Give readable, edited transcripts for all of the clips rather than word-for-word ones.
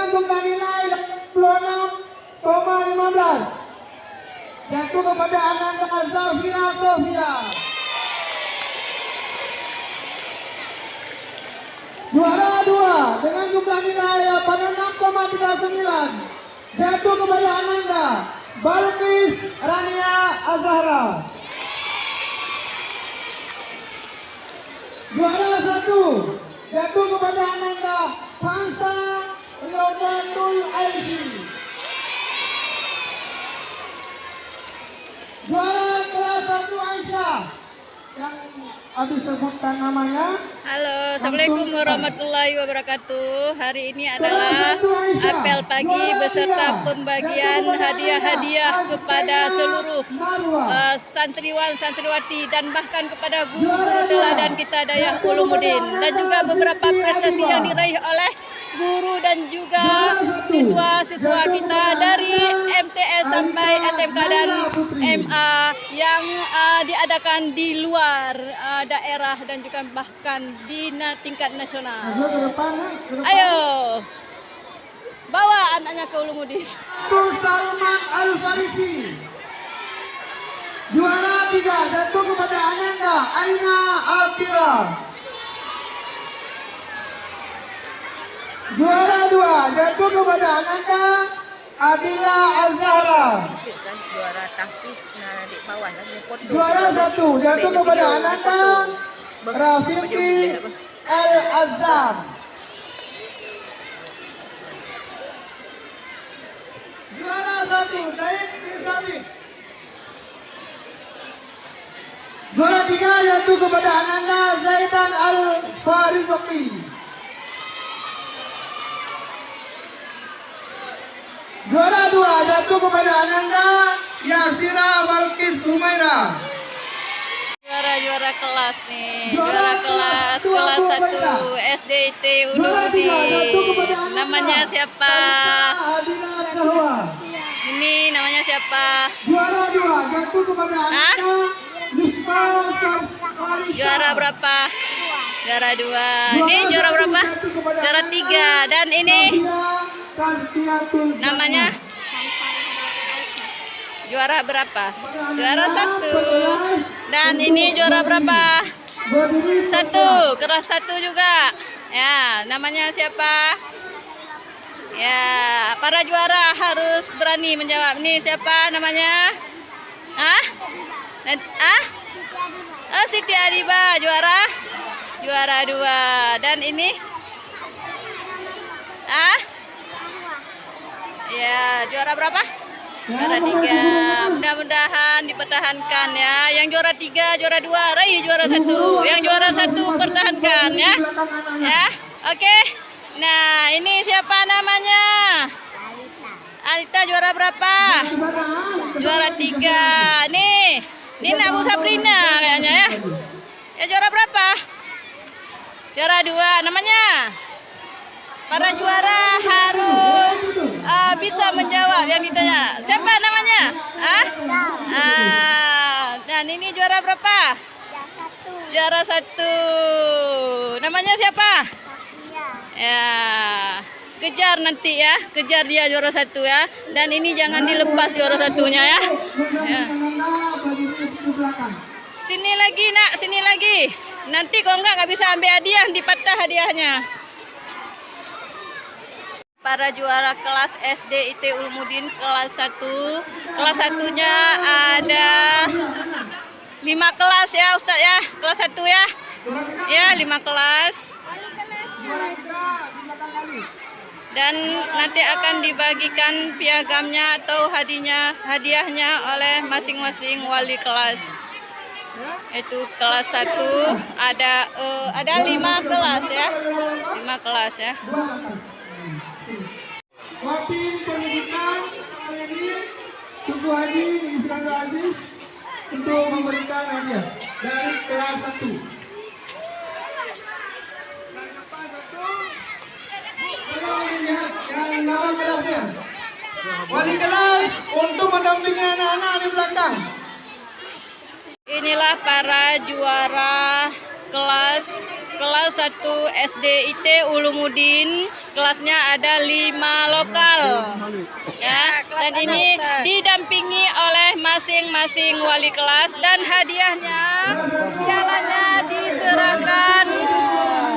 dengan jumlah nilai 86,15 jatuh kepada Ananda Zafira Sofia. Juara 2 dengan jumlah nilai 86,39 jatuh kepada Ananda Balqis Rania Azhara. Juara 1 jatuh kepada Ananda Hansa Riobatul Aisy. Juara kelas 1 Aisyah yang habis sebutkan namanya. Halo, Assalamualaikum warahmatullahi wabarakatuh. Hari ini adalah apel pagi beserta pembagian hadiah-hadiah kepada seluruh santriwan, santriwati dan bahkan kepada guru teladan kita Dayah Ulumuddin, dan juga beberapa prestasi yang diraih oleh guru dan juga siswa-siswa kita dari MTS sampai SMK dan MA yang diadakan di luar daerah dan juga bahkan di tingkat nasional. Ayo, bawa anaknya ke Ulumuddin. Salman Al-Farisi. Juara 3 jatuh kepada Ananda Aina Alkira. Juara 2 jatuh kepada Ananda Adila Azhara. Juara tahqiq di bawah lagi foto. Juara 1 jatuh kepada Ananda Rafiqi Al-Azhar. Juara 1 Zaid bin Sabit. Juara 3 jatuh kepada Ananda Zaidan Al-Farizqi. Juara 2 jatuh kepada Ananda Yasira Balqis Humaira. Juara kelas nih, juara kelas 1 SDIT Ulumuddin. Namanya siapa? Ini namanya siapa? Juara 2 jatuh kepada Ananda Nisfa. Juara berapa? Juara 2. Ini juara berapa? Juara 3. Dan ini namanya juara berapa? Juara 1. Dan ini juara berapa? 1. Kelas 1 juga. Ya, namanya siapa? Ya, para juara harus berani menjawab. Ini siapa namanya? Siti Adiba juara 2. Dan ini ya, juara berapa? Juara 3. Mudah-mudahan dipertahankan ya. Yang juara 3, juara 2 raih juara 1. Yang juara 1 pertahankan ya. Ya, oke. Nah, ini siapa namanya? Alita juara berapa? Juara 3. Nih, ini Abu Sabrina kayaknya ya. Ya, juara berapa? Juara 2. Namanya? Para juara harus bisa menjawab yang ditanya. Siapa namanya? Dan ini juara berapa? Juara 1. Namanya siapa? Ya, kejar nanti ya, kejar dia juara 1 ya. Dan ini jangan dilepas juara 1-nya ya. Ya. Sini lagi nak, sini lagi. Nanti kok nggak bisa ambil hadiah, dipatah hadiahnya. Para juara kelas SD IT Ulumuddin kelas 1. Kelas 1-nya ada 5 kelas ya Ustadz ya. Kelas 1 ya. Ya, 5 kelas. Dan nanti akan dibagikan piagamnya atau hadiahnya oleh masing-masing wali kelas. Itu kelas 1 ada 5 kelas ya. 5 kelas ya. Wapim Pendidikan Tugu Haji Iskandar Aziz untuk memberikan hadiah dari kelas 1. Yang nama kelasnya wali kelas untuk mendampingi anak-anak di belakang. Inilah para juara kelas 1 SD IT Ulumuddin kelasnya ada 5 lokal. Ya, dan ini didampingi oleh masing-masing wali kelas dan hadiahnya pialanya diserahkan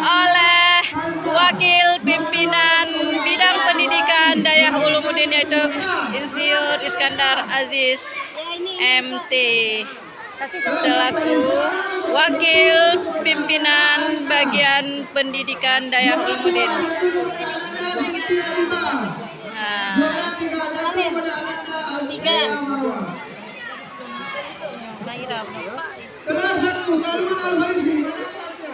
oleh wakil pimpinan bidang pendidikan Dayah Ulumuddin yaitu Insinyur Iskandar Aziz MT selaku wakil pimpinan bagian pendidikan Dayah Ulumuddin. Kelas 1 Salman Al-Farisi, mana kelasnya?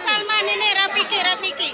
Salman ini Rafiki.